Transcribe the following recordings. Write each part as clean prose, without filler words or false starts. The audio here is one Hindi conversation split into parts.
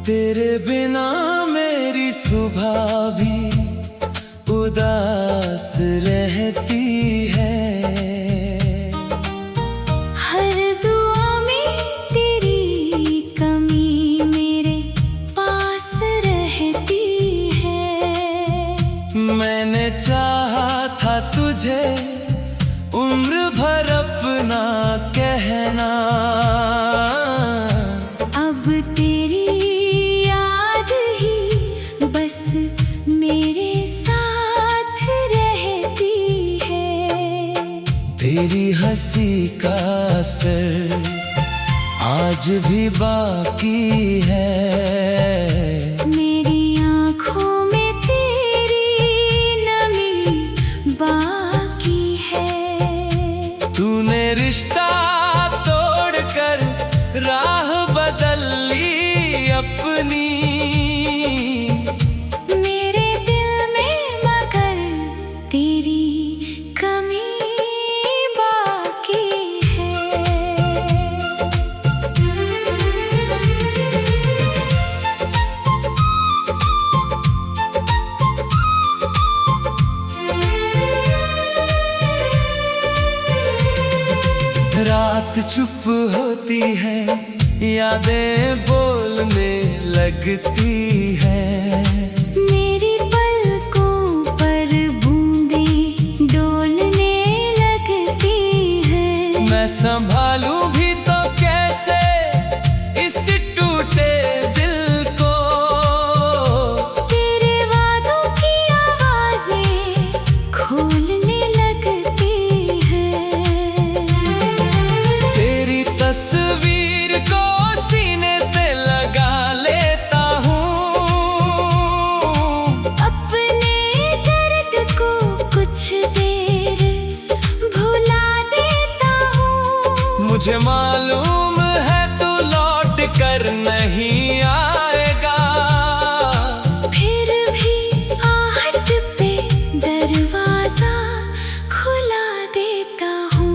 तेरे बिना मेरी सुबह भी उदास रहती है। हर दुआ में तेरी कमी मेरे पास रहती है। मैंने चाहा था तुझे उम्र भर अपना कहना, अब तेरी याद ही बस मेरे साथ रहती है। तेरी हंसी का असर आज भी बाकी है। मेरी आँखों में तेरी नमी बाकी है। तूने रिश्ता तोड़कर राह बदल ली अपनी, मेरे दिल में मगर तेरी कमी बाकी है। रात चुप होती है, यादें बोलने लगती है। मेरी पलकों पर बूंदें डोलने लगती है। मैं संभालूं भी तो कैसे इस टूटे दिल को। तेरे वादों की आवाजें खोलने लगती है। तेरी तस्वीर को सीने से लगा लेता हूँ, अपने दर्द को कुछ देर भुला देता हूँ। मुझे मालूम है तू लौट कर नहीं आएगा, फिर भी आहट पे दरवाजा खुला देता हूँ।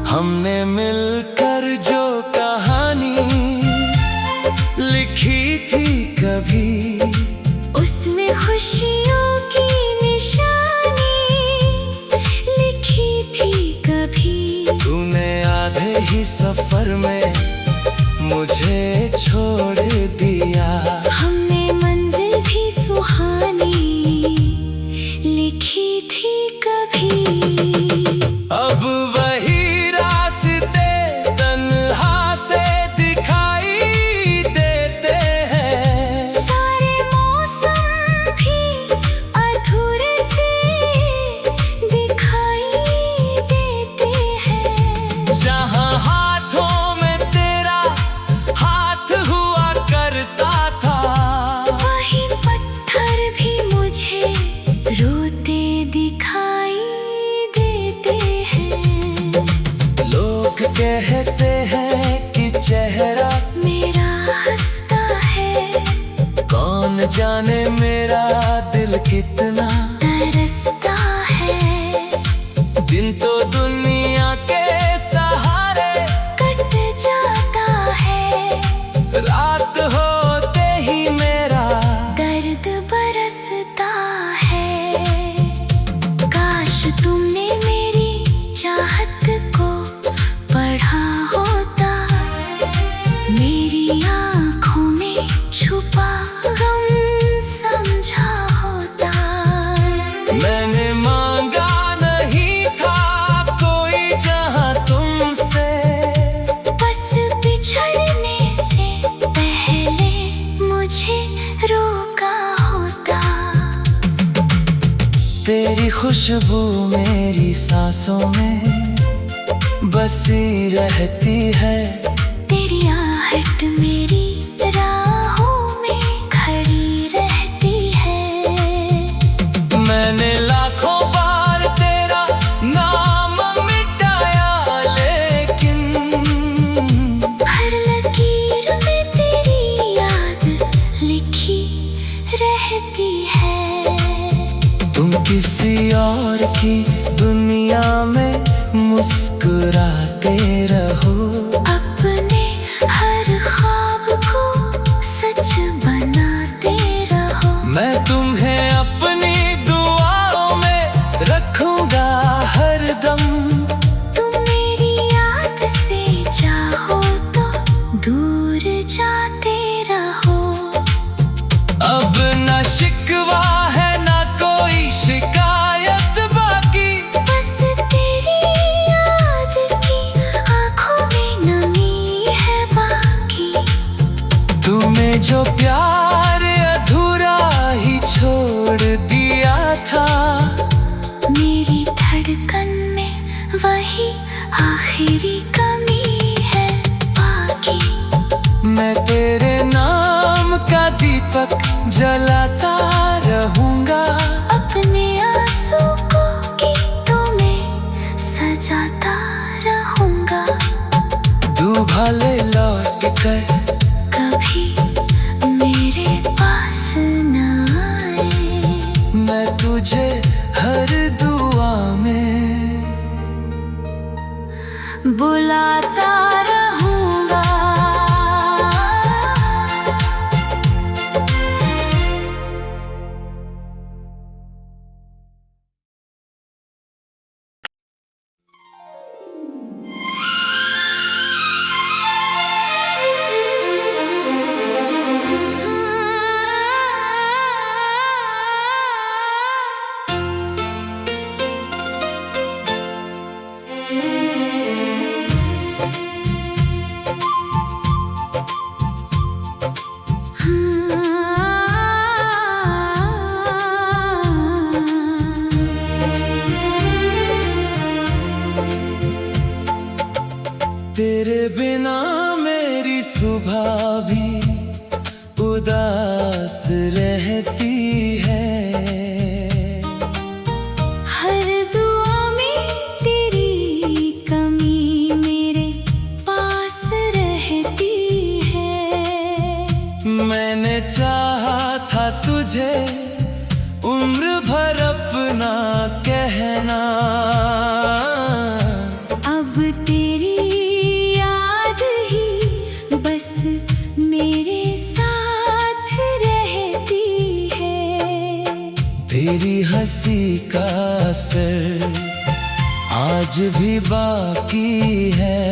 हमने मिलकर जो कहानी लिखी थी कभी, उसमें खुशियों की निशानी लिखी थी कभी। तूने आधे ही सफर में मुझे छोड़ दिया। हमने मंजिल भी सुहानी लिखी थी कभी। अब वही रास्ते तन्हा से दिखाई देते हैं। सारे मौसम भी अधूरे से दिखाई देते हैं। जहाँ हाथों में तेरा हाथ हुआ करता था, वही पत्थर भी मुझे रोते दिखाई देते हैं। लोग कहते हैं कि चेहरा मेरा हंसता है, कौन जाने मेरा दिल कितना तरसता है। दिन तो दुनिया के सहारे कट जाता है, रात होते ही मेरा दर्द बरसता है। काश तुमने मेरी चाहत को पढ़ा होता, मेरी आँखों में छुपा गम समझा होता। मैंने मांगा नहीं था कोई जहां तुमसे, बस बिछड़ने से पहले मुझे रोका होता। तेरी खुशबू मेरी सांसों में बसी रहती है। तेरी आहट मेरी राहों में खड़ी रहती है। मैंने लाखों बार तेरा नाम मिटाया, लेकिन में मुस्कुराते रहो। अपने हर ख्वाब को सच बनाते रहो। मैं तुम्हें अपनी दुआओं में रखूंगा हरदम। तुम मेरी याद से चाहो तो दूर जाते रहो। अब न शिकवा है न कोई शिकायत बाकी। बस तेरी याद की आंखों में नमी है बाकी। तुम्हें जो प्यार अधूरा ही छोड़ दिया था, मेरी धड़कन में वही आखिरी कमी है बाकी। मैं तेरे नाम का दीपक जलाता रहूंगा। अपने आंसू को गीतों में सजाता रहूंगा। दुभाले लौट कर कभी मेरे पास न आए। मैं तुझे हर दुआ में बुलाता रहूंगा। तेरे बिना मेरी सुबह भी उदास रहती है। हर दुआ में तेरी कमी मेरे पास रहती है। मैंने चाहा था तुझे उम्र भर अपना कहना। अब तेरी याद ही बस मेरे साथ रहती है। तेरी हंसी का असर आज भी बाकी है।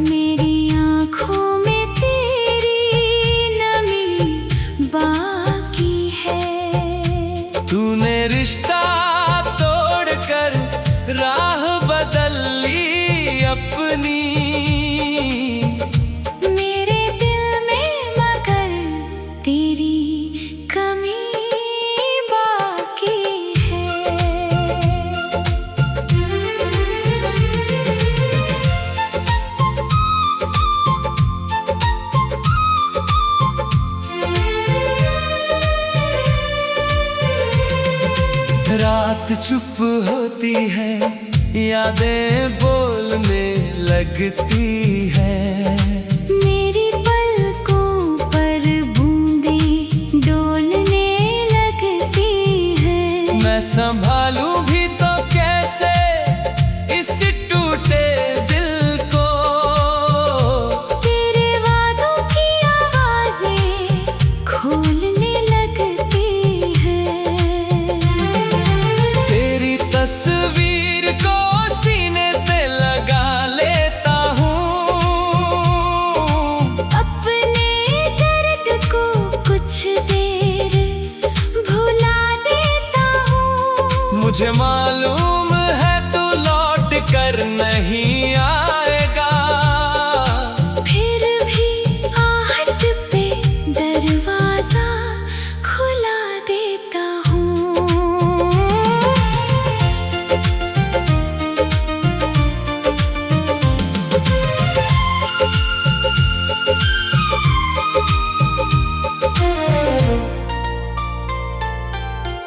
मेरी आँखों में तेरी नमी बाकी है। तूने रिश्ता तोड़कर राह बदल ली अपनी। मेरे दिल में मगर तेरी कमी बाकी है। रात चुप होती है, यादें बोलने लगती है। मेरी पलकों पर बूंदें डोलने लगती है। मैं संभालूं भी तो कैसे इस टूटे दिल को। तेरे वादों की आवाजें खोलने लगती है। तेरी तस्वीर को सीने से लगा लेता हूँ। अपने दर्द को कुछ देर भुला देता हूँ। मुझे मालूम है तू लौट कर नहीं आएगा। फिर भी आहट पे दरवाजा खुला देता हूँ।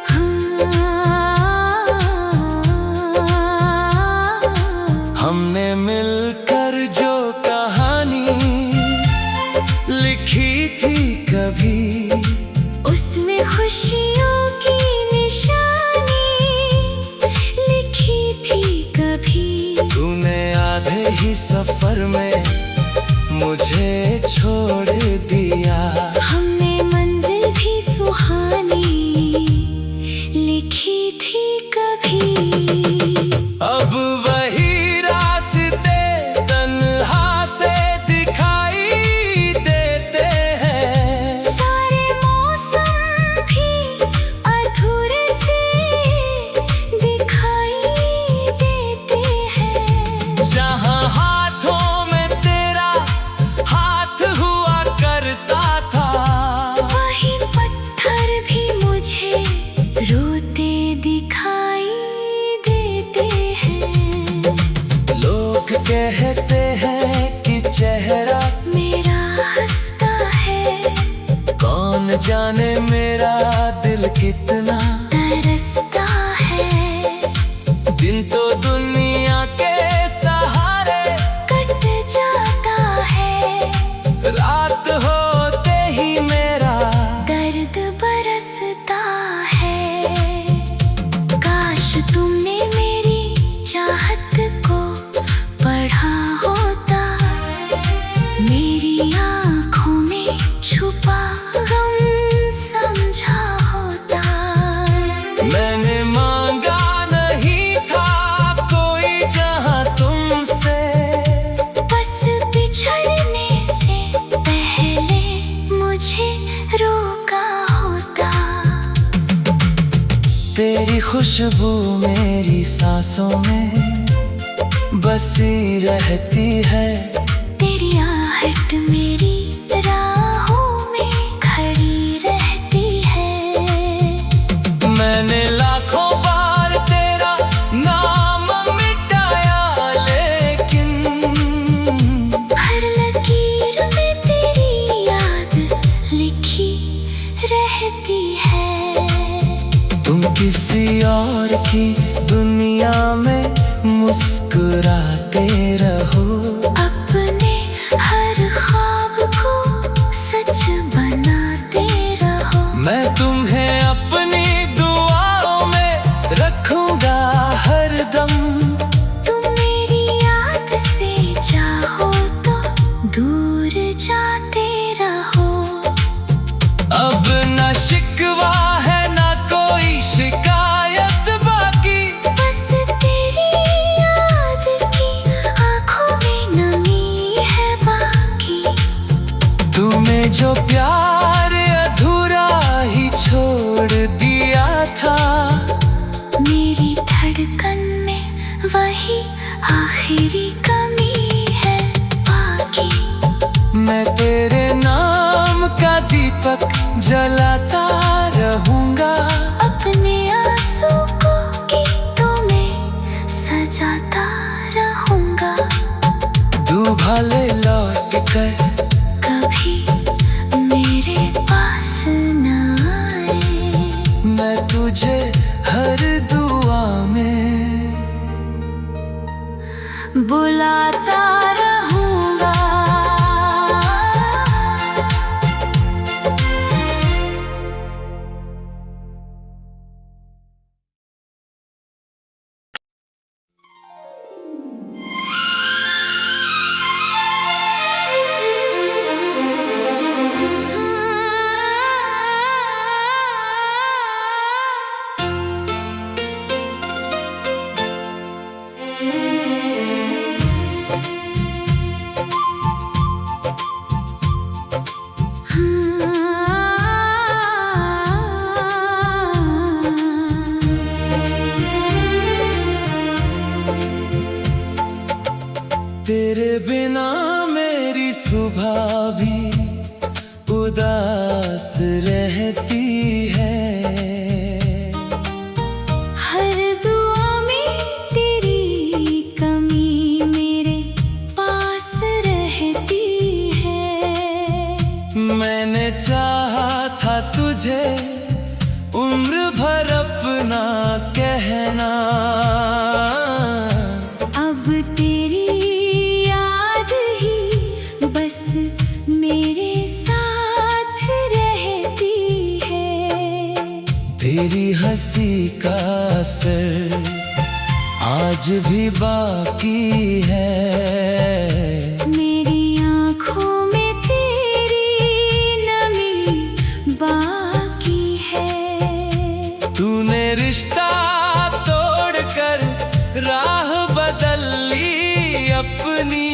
हाँ, तूने आधे ही सफर में मुझे छोड़ दिया। हमने मंजिल भी सुहानी लिखी थी कभी। अब वही रास्ते तन्हा से दिखाई देते हैं। सारे मौसम भी अधूरे से दिखाई देते हैं। जहाँ हाथों में तेरा हाथ हुआ करता था, वही पत्थर भी मुझे रोते दिखाई देते हैं। लोग कहते हैं कि चेहरा मेरा हंसता है, कौन जाने मेरा दिल कितना तरसता है। दिन तो दुनिया के सहारे कट जाता है, रात होते ही मेरा दर्द बरसता है। काश तुमने मेरी चाहत को पढ़ा होता, मेरी आँखों में छुपा गम समझा होता। मैंने मांगा नहीं था कोई जहां तुमसे, बस बिछड़ने से पहले मुझे रोका होता। तेरी खुशबू मेरी सांसों में बसी रहती है। तेरी आहट मेरी राहों में खड़ी रहती है। मैंने लाखों बार तेरा नाम मिटाया, लेकिन हर लकीर में तेरी याद लिखी रहती है। तुम किसी और की दुनिया में मुस्कुराते रहो। अपने हर ख्वाब को सच बनाते रहो। मैं तुम्हें अपनी दुआओं में रखूंगा हरदम। तुम मेरी याद से चाहो तो दूर जाते रहो। अब न शिकवा है न कोई शिकायत बाकी, बस तेरी याद की आँखों में नमी है बाकी। तुम्हें जो प्यार अधूरा ही छोड़ दिया था, मेरी धड़कन में वही आखिरी कमी है बाकी। मैं तेरे नाम का दीपक जलाता रहूंगा। अपने आंसू को गीतों में सजाता रहूंगा। दुभाले लौट कर कभी मेरे पास न आए, मैं तुझे हर दुआ में बुलाता रहूंगा। तेरे बिना मेरी सुबह भी उदास रहती है। हर दुआ में तेरी कमी मेरे पास रहती है। मैंने चाहा था तुझे उम्र भर अपना कहना, अब तेरी याद ही बस मेरे साथ रहती है। आज भी बाकी है। मेरी आँखों में तेरी नमी बाकी है। तूने रिश्ता तोड़कर राह बदल ली अपनी।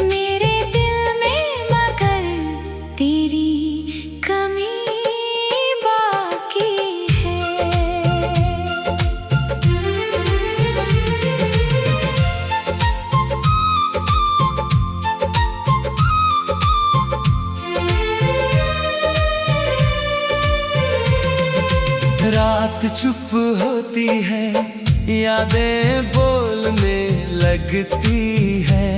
मेरे दिल में मगर तेरी कमी बाकी है। रात चुप होती है, यादें बोलने लगती है।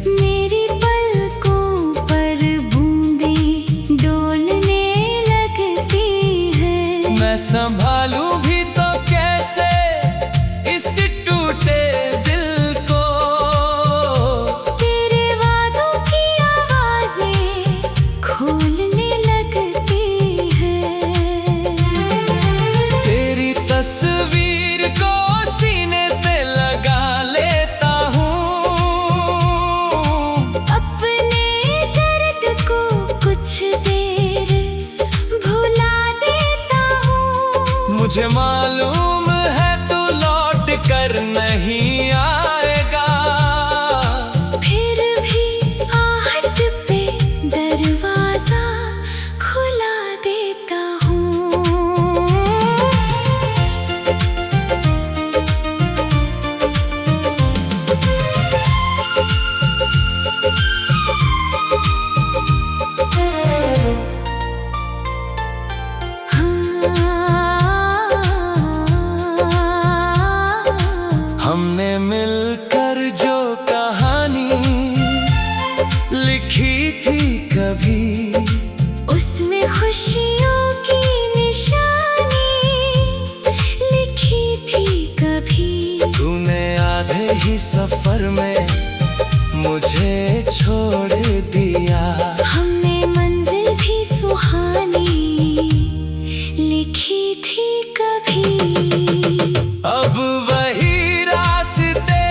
मेरी पलकों पर बूंदें डोलने लगती है। मैं संभालूं भी तो कैसे इस टूटे दिल को। तेरे वादों की आवाजें खोलने लगती है। तेरी तस्वीर को सीने से लगा लेता हूँ। अपने दर्द को कुछ देर भुला देता हूँ। मुझे मालूम है तू लौट कर नहीं आएगा। फिर भी आहट पे दरवाजा खुला देता हूँ। हमने मिलकर जो कहानी लिखी थी कभी, उसमें खुशियों की निशानी लिखी थी कभी। तूने आधे ही सफर में मुझे छोड़ दिया। हमने मंजिल भी सुहानी लिखी थी कभी। अब वही रास्ते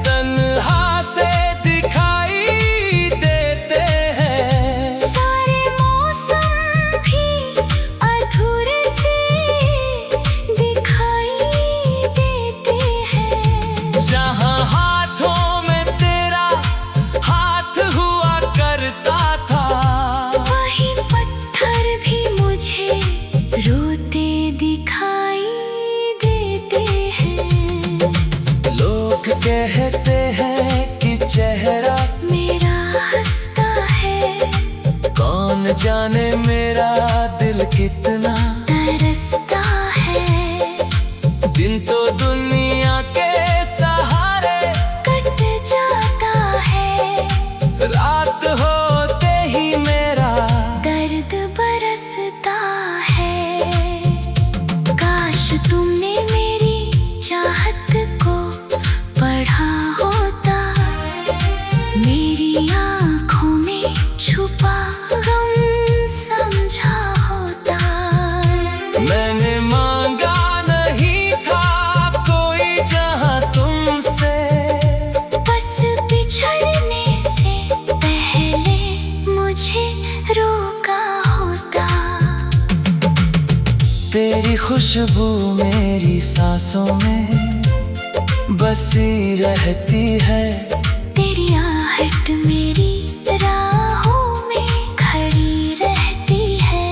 तन्हा से दिखाई देते हैं। सारे मौसम भी अधूरे से दिखाई देते हैं। जहाँ हाथों में तेरा हाथ हुआ करता था, वही पत्थर भी मुझे रोते दिखाई देते हैं। लोग कहते हैं कि चेहरा मेरा हंसता है, कौन जाने मेरा दिल कितना तरसता है। दिन तो दुनिया के सहारे कट जाता है, रात होते ही मेरा दर्द बरसता है। काश तुमने मेरी चाहत को पढ़ा होता, मेरी आँखों में छुपा गम समझा होता। मैंने मांगा नहीं था कोई जहां तुमसे, बस बिछड़ने से पहले मुझे रोका होता। तेरी खुशबू मेरी सांसों में बसी रहती है। तेरी आहट मेरी राहों में खड़ी रहती है।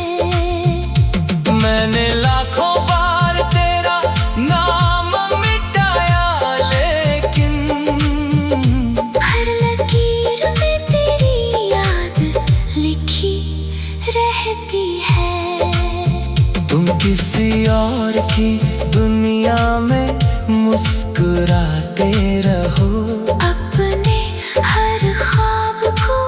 मैंने लाखों बार तेरा नाम मिटाया, लेकिन हर लकीर में तेरी याद लिखी रहती है। तुम किसी और की दुनिया में मुस्कुराते रहो। अपने हर ख्वाब को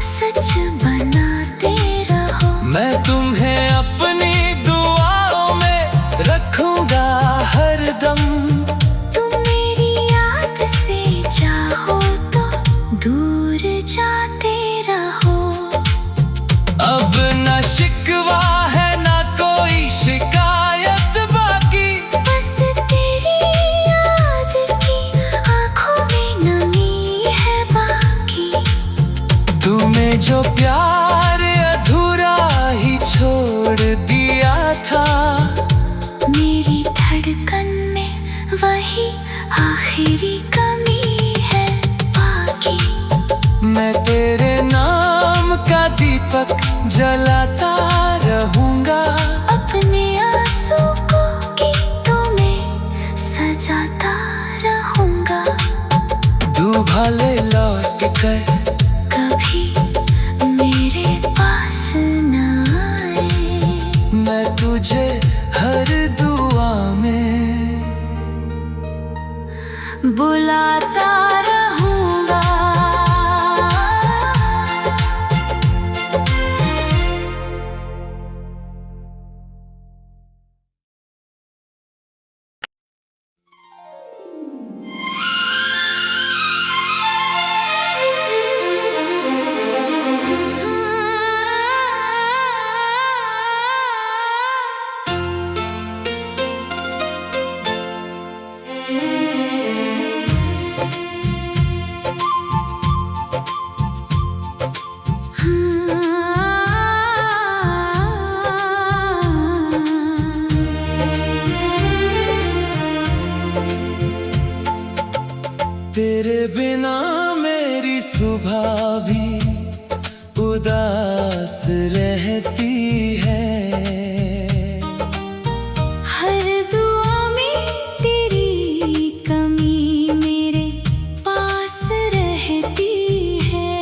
सच बनाते रहो। मैं तुम्हें अपनी दुआओं में रखूंगा हरदम। तुम मेरी याद से चाहो तो दूर जाते रहो। अब न शिकवा है न कोई शिकायत बाकी, बस तेरी ही आखिरी कमी है बाकी। मैं तेरे नाम का दीपक जलाता रहूंगा, अपने आंसू को गीतों में सजाता रहूंगा। दुभाले लौट कर कभी मेरे पास न आए, मैं तुझे हर दुआ में बुलाता रहूंगा। तेरे बिना मेरी सुबह भी उदास रहती है। हर दुआ में तेरी कमी मेरे पास रहती है।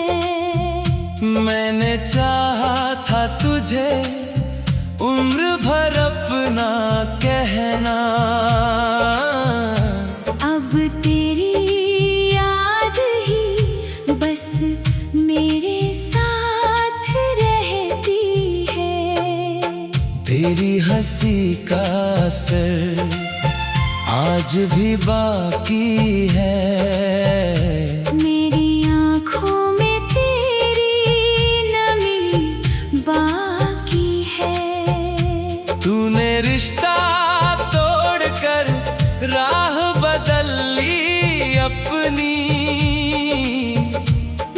मैंने चाहा था तुझे उम्र भर अपना कहना, अब तेरी याद ही बस मेरे साथ रहती है। तेरी हंसी का असर आज भी बाकी है। मेरी आँखों में तेरी नमी बाकी है। तूने रिश्ता तोड़कर राह बदल ली अपनी,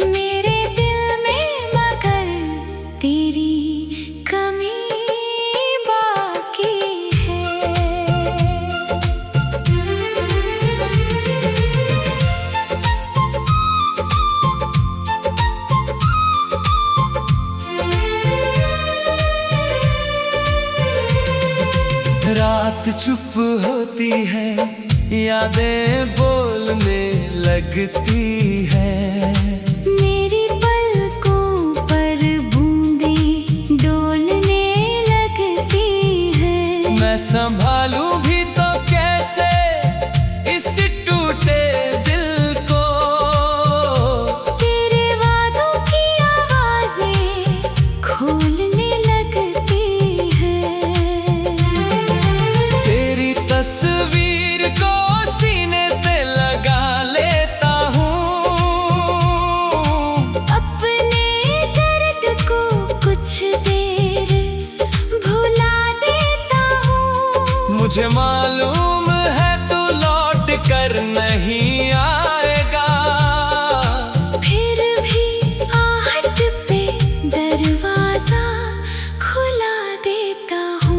मेरे दिल में मगर तेरी कमी बाकी है। रात चुप होती है, यादें बोलने लगती है। मेरी पलकों पर बूंदें डोलने लगती है। मैं संभालूं भी तो कैसे इस टूटे दिल को। तेरे वादों की आवाजें खोलने लगती है। तेरी तस्वीर को सीने से लगा लेता हूँ, अपने दर्द को कुछ देर भुला देता हूँ। मुझे मालूम है तू लौट कर नहीं आएगा, फिर भी आहट पे दरवाजा खुला देता हूँ।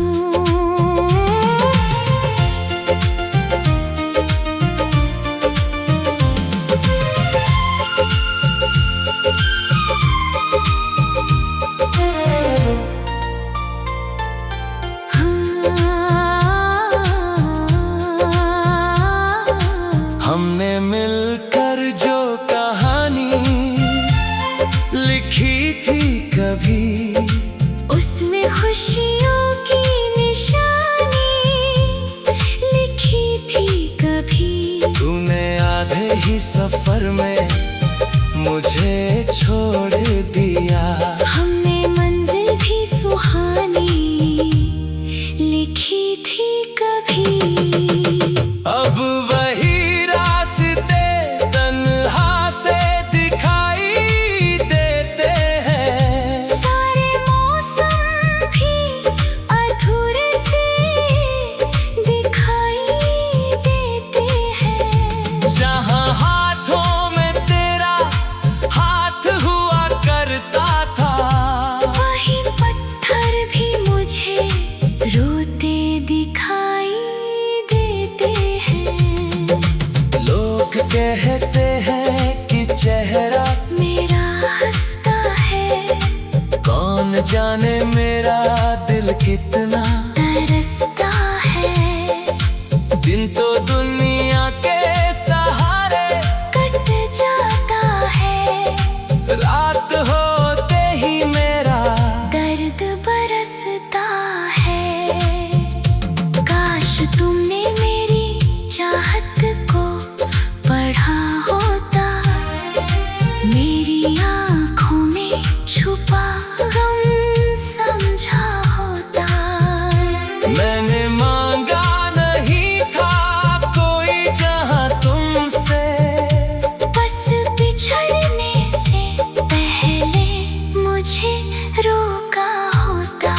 हमने मिलकर जो कहानी लिखी थी कभी, उसमें खुशियों की निशानी लिखी थी कभी। तूने आधे ही सफर में मुझे छोड़ दिया। हमने मंजिल भी सुहानी लिखी थी कभी। अब वही रास्ते तन्हा से दिखाई देते हैं। सारे मौसम भी अधूरे से दिखाई देते हैं। जहाँ हाथों में तेरा हाथ हुआ कहते हैं कि चेहरा मेरा हंसता है, कौन जाने मेरा दिल कितना तरसता है। दिन तो दुनिया के सहारे कट जाता है, रात होते ही मेरा दर्द बरसता है। काश तुमने मेरी चाहत को पढ़ा होता, मेरी आँखों में छुपा गम समझा होता। मैंने मांगा नहीं था कोई जहां तुमसे, बस बिछड़ने से पहले मुझे रोका होता।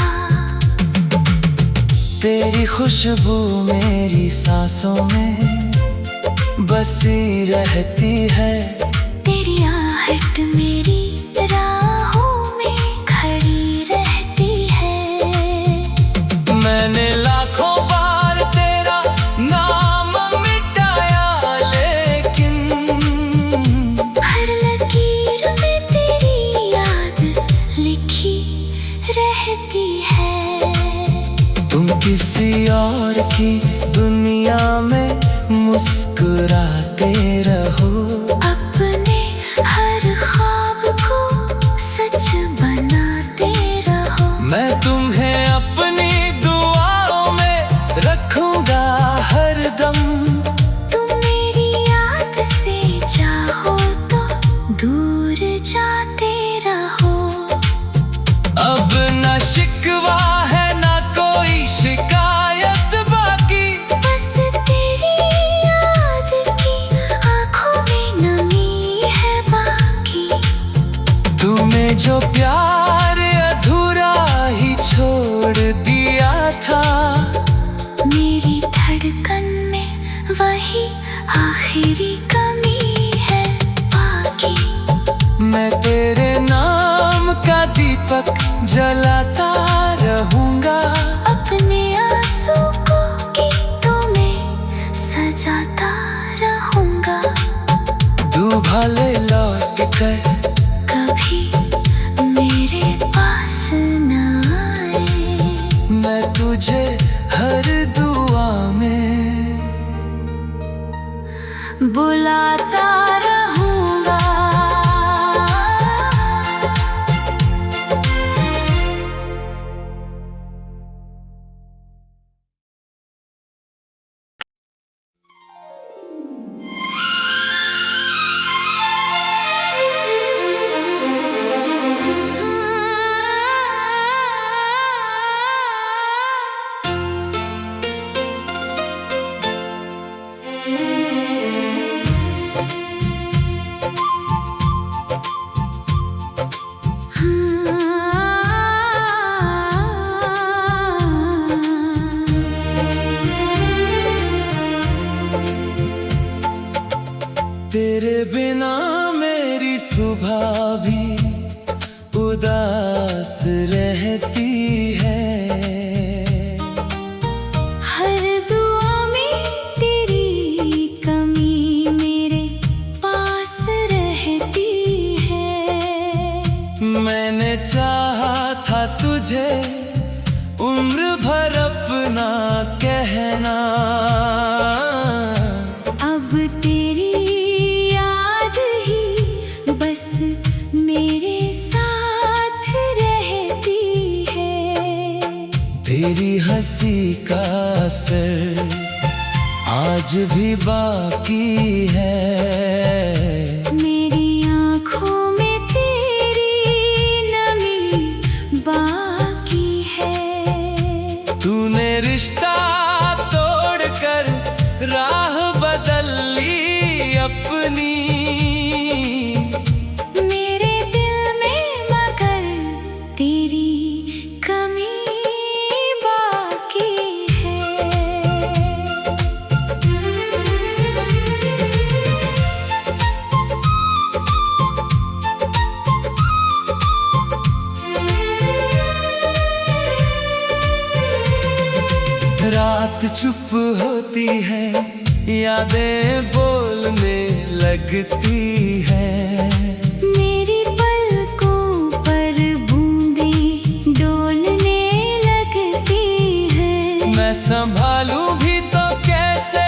तेरी खुशबू मेरी सांसों में बसी रहती है, तेरी आहट मेरी राहों में खड़ी रहती है। मैंने लाखों बार तेरा नाम मिटाया, लेकिन हर लकीर में तेरी याद लिखी रहती है। तुम किसी और की दुनिया में मुस्कुराते रहो, अपने हर ख्वाब को सच बनाते रहो। मैं तुम्हें अपनी दुआओं में रखूंगा हरदम। तुम मेरी याद से चाहो तो दूर जाते रहो। अब न शिकवा है ना कोई शिकायत बाकी, बस तेरी याद की आँखों में नमी है बाकी। तूने जो प्यार अधूरा ही छोड़ दिया था, मेरी धड़कन में वही आखिरी कमी है बाकी। मैं तेरे नाम का दीपक जलाता रहूंगा, अपने आंसू को गीतों में सजाता रहूंगा। दुभाले लौट कर कभी मेरे पास न आए, मैं तुझे हर दुआ में बुलाता रहूंगा। तेरे बिना मेरी सुबह भी उदास रहती है। हर दुआ में तेरी कमी मेरे पास रहती है। मैंने चाहा था तुझे उम्र भर अपना कहना, अब तेरी याद ही बस मेरे साथ रहती है। तेरी हंसी का असर आज भी बाकी है। मेरी आँखों में तेरी नमी बाकी है। तूने रिश्ता तोड़कर राह बदल ली अपनी, मेरे दिल में मगर तेरी कमी बाकी है। रात चुप होती है, यादें बोलने लगती है। मेरी पलकों पर बूंदें डोलने लगती है। मैं संभालूं भी तो कैसे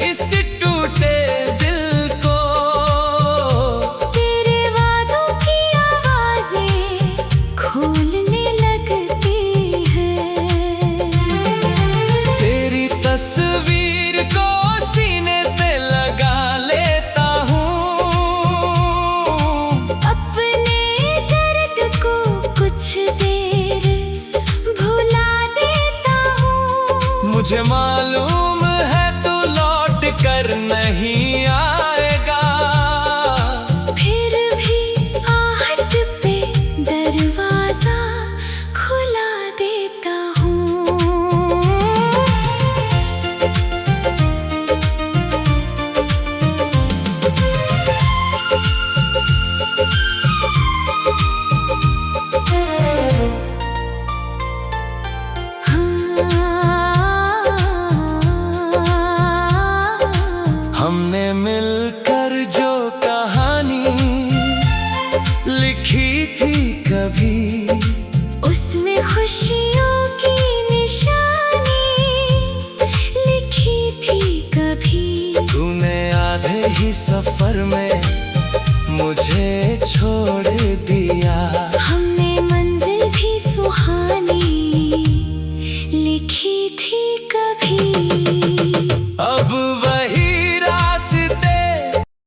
इस टूटे दिल को। तेरे वादों की आवाजें खोलने लगती है। तेरी तस्वीर को सीने से लगा लेता हूँ। अपने दर्द को कुछ देर भुला देता हूँ। मुझे मालूम है तू लौट कर नहीं आएगा। फिर भी आहट पे दरवाजा खुला देता हूँ। हमने मिलकर जो कहानी लिखी थी कभी, उसमें खुशियों की निशानी लिखी थी कभी। तूने आधे ही सफर में मुझे छोड़